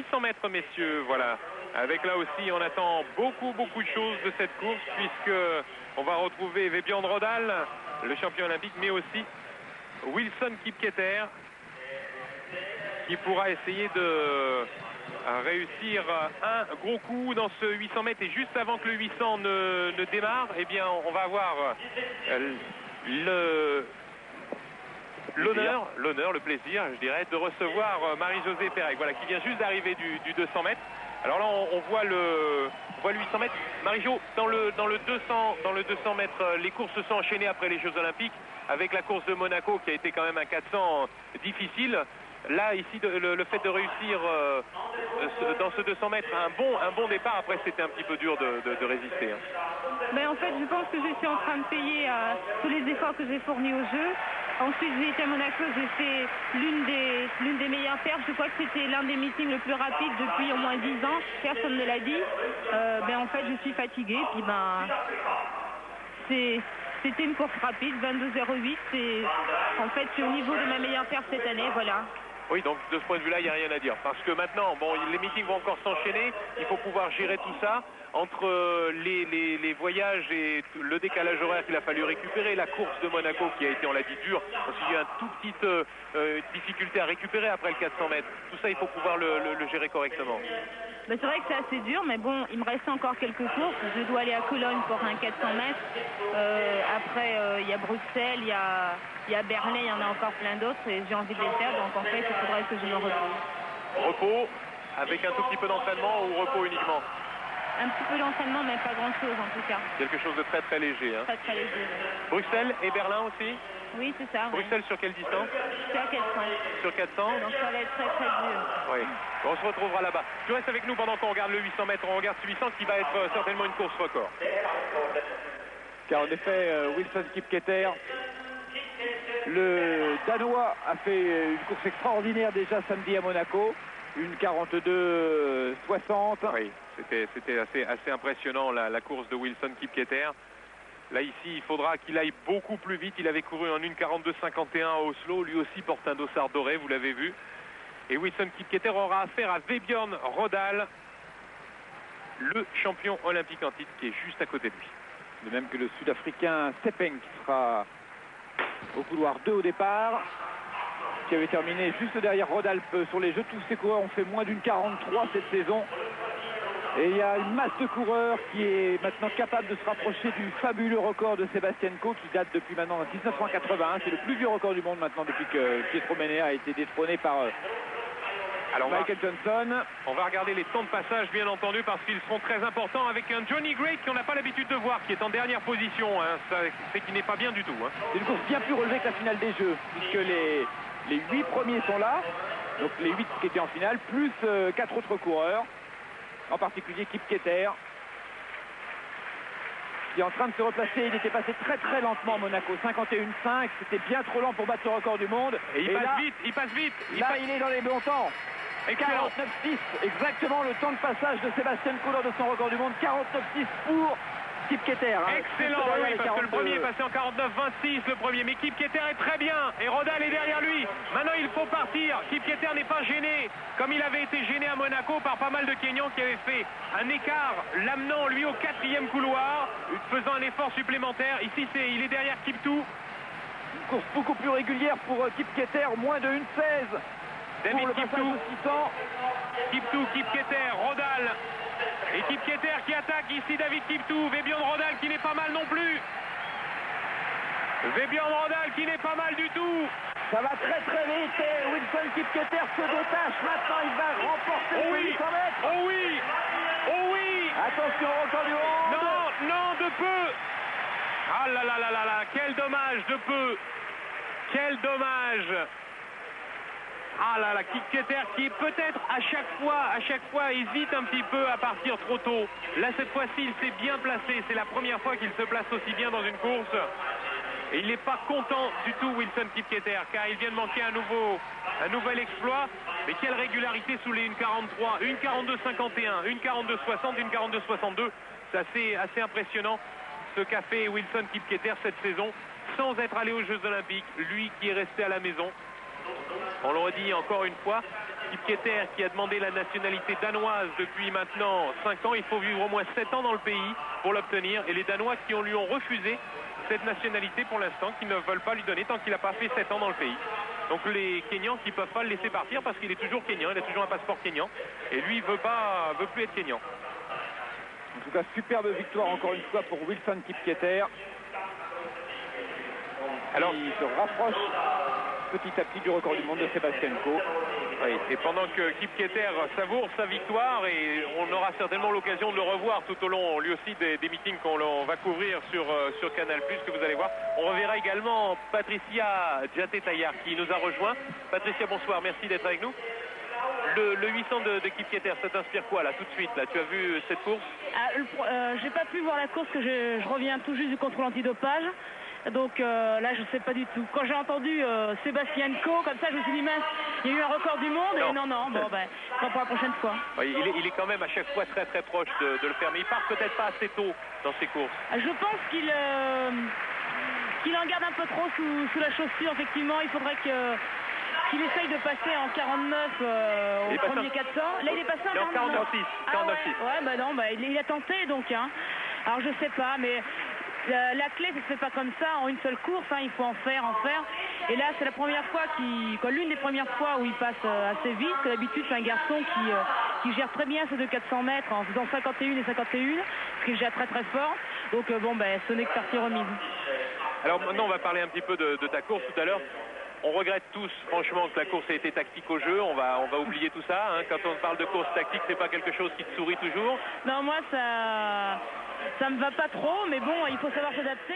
800 mètres, messieurs. Voilà. Avec là aussi, on attend beaucoup de choses de cette course, puisque on va retrouver Vebjorn Rodal, le champion olympique, mais aussi Wilson Kipketer, qui pourra essayer de réussir un gros coup dans ce 800 mètres. Et juste avant que le 800 ne démarre, eh bien, on va avoir l'honneur, le plaisir, je dirais, de recevoir Marie-Josée Pérec, voilà, qui vient juste d'arriver du 200 mètres. Alors là, on voit le 800 mètres. Marie-Jo, dans le 200 mètres, les courses se sont enchaînées après les Jeux Olympiques, avec la course de Monaco qui a été quand même un 400 difficile. Là, ici, le fait de réussir dans ce 200 mètres un bon départ, après c'était un petit peu dur de résister. Mais en fait, je pense que je suis en train de payer tous les efforts que j'ai fournis au jeu. Ensuite, j'ai été à Monaco, j'ai fait l'une des meilleures perfs. Je crois que c'était l'un des meetings le plus rapide depuis au moins 10 ans. Personne ne l'a dit. En fait, je suis fatiguée. Puis c'était une course rapide, 22,08. En fait, c'est au niveau de ma meilleure perf cette année, voilà. Oui, donc de ce point de vue-là, il n'y a rien à dire. Parce que maintenant, bon, les meetings vont encore s'enchaîner. Il faut pouvoir gérer tout ça entre les voyages et le décalage horaire qu'il a fallu récupérer, la course de Monaco qui a été, on l'a dit, dure. Ensuite, il y a une toute petite difficulté à récupérer après le 400 mètres. Tout ça, il faut pouvoir le gérer correctement. C'est vrai que c'est assez dur, mais bon, il me reste encore quelques courses. Je dois aller à Cologne pour un 400 mètres. Après, il y a Bruxelles, il y a Berlin, il y en a encore plein d'autres et j'ai envie de les faire. Donc en fait, il faudrait que je me repose. Repos, avec un tout petit peu d'entraînement ou repos uniquement? Un petit peu d'entraînement, mais pas grand-chose en tout cas. Quelque chose de très léger. Hein. Très léger. Bruxelles et Berlin aussi? Oui, c'est ça. Bruxelles, oui. sur quelle distance? Sur 400. Sur 400? Donc ça va être très dur. Oui. On se retrouvera là-bas. Tu restes avec nous pendant qu'on regarde le 800 mètres. On regarde ce 800 qui va être certainement une course record. Car en effet, Wilson Kipketer, le Danois, a fait une course extraordinaire déjà samedi à Monaco. Une 42,60. Oui, c'était assez impressionnant la course de Wilson Kipketer. Là, ici, il faudra qu'il aille beaucoup plus vite. Il avait couru en 1,42,51 à Oslo. Lui aussi porte un dossard doré, vous l'avez vu. Et Wilson Kipketer aura affaire à Vebjorn Rodal, le champion olympique en titre, qui est juste à côté de lui. De même que le Sud-Africain Sepeng, qui sera au couloir 2 au départ, qui avait terminé juste derrière Rodalp sur les Jeux. Tous ces coureurs ont fait moins d'une 43 cette saison. Et il y a une masse de coureurs qui est maintenant capable de se rapprocher du fabuleux record de Sébastien Coe, qui date depuis maintenant 1981. C'est le plus vieux record du monde maintenant depuis que Pietro Mennea a été détrôné par Michael Johnson. On va regarder les temps de passage, bien entendu, parce qu'ils seront très importants, avec un Johnny Great qu'on n'a pas l'habitude de voir, qui est en dernière position. Hein. C'est qu'il n'est pas bien du tout. Hein. C'est une course bien plus relevée que la finale des Jeux, puisque les 8 premiers sont là, donc les 8 qui étaient en finale, plus 4 autres coureurs, en particulier Kipketer, qui est en train de se replacer. Il était passé très lentement à Monaco, 51,5, c'était bien trop lent pour battre le record du monde. Et il passe vite. Il est dans les bons temps. 49,6, exactement le temps de passage de Sébastien Coe lors de son record du monde, 49,6 pour Kipketer. Excellent, oui, parce que le premier est passé en 49,26, le premier. Mais Kipketer est très bien, et Rodal est derrière lui. Maintenant, il faut partir. Kipketer n'est pas gêné, comme il avait été gêné à Monaco par pas mal de Kenyans qui avaient fait un écart, l'amenant lui au 4e couloir, faisant un effort supplémentaire. Ici, il est derrière Kiptou. Une course beaucoup plus régulière pour Kipketer, moins de 1,16. David Kiptou, Kipketer, Rodal. Et Kipketer qui attaque ici David Kiptou. Vebjorn Rodal qui n'est pas mal non plus. Vebjorn Rodal qui n'est pas mal du tout. Ça va très vite et Wilson Kipketer se détache. Maintenant, il va remporter les 800 mètres. Oh oui. Attention au record du monde. Non, de peu. Ah là, quel dommage, de peu. Quel dommage. Ah là là, Kipketer qui peut-être à chaque fois hésite un petit peu à partir trop tôt. Là, cette fois-ci, il s'est bien placé. C'est la première fois qu'il se place aussi bien dans une course. Et il n'est pas content du tout, Wilson Kipketer, car il vient de manquer un nouvel exploit. Mais quelle régularité sous les 1,43, 1,42,51, 1,42,60, 1,42,62. C'est assez impressionnant ce qu'a fait Wilson Kipketer cette saison, sans être allé aux Jeux Olympiques. Lui qui est resté à la maison. On le redit encore une fois, Kipketer qui a demandé la nationalité danoise depuis maintenant 5 ans. Il faut vivre au moins 7 ans dans le pays pour l'obtenir. Et les Danois qui lui ont refusé cette nationalité pour l'instant, qui ne veulent pas lui donner tant qu'il n'a pas fait 7 ans dans le pays. Donc les Kenyans qui ne peuvent pas le laisser partir parce qu'il est toujours Kenyan, il a toujours un passeport Kenyan. Et lui, il veut plus être Kenyan. En tout cas, superbe victoire encore une fois pour Wilson Kipketer. Alors, il se rapproche petit à petit du record du monde de Sébastien Coe. Oui, et pendant que Kipketer savoure sa victoire, et on aura certainement l'occasion de le revoir tout au long, lui aussi, des meetings qu'on va couvrir sur Canal+, que vous allez voir. On reverra également Patricia Djaté-Taillard qui nous a rejoint. Patricia, bonsoir, merci d'être avec nous. Le 800 de Kipketer, ça t'inspire quoi là tout de suite là? Tu as vu cette course? J'ai pas pu voir la course, que je reviens tout juste du contrôle antidopage. Donc là, je sais pas du tout. Quand j'ai entendu Sébastien Coe, comme ça, je me suis dit, mince, il y a eu un record du monde. Et non, bon, ben, pour la prochaine fois. Oui, il est quand même à chaque fois très très proche de le faire, mais il part peut-être pas assez tôt dans ses courses. Je pense qu'il en garde un peu trop sous la chaussure, effectivement. Il faudrait qu'il essaye de passer en 49 au premier 400. Là, il est passé en 49.6. Ouais, bah non, il a tenté donc. Hein. Alors, je sais pas, mais la clé, ça se fait pas comme ça en une seule course. Hein, il faut en faire. Et là, c'est la première fois l'une des premières fois où il passe assez vite. D'habitude, c'est un garçon qui gère très bien ces 200-400 mètres en faisant 51 et 51, ce qu'il gère très très fort. Donc, ce n'est que partie remise. Alors maintenant, on va parler un petit peu de ta course tout à l'heure. On regrette tous, franchement, que la course ait été tactique au jeu. On va oublier tout ça. Hein. Quand on parle de course tactique, c'est pas quelque chose qui te sourit toujours. Non, moi, ça me va pas trop. Mais bon, il faut savoir s'adapter.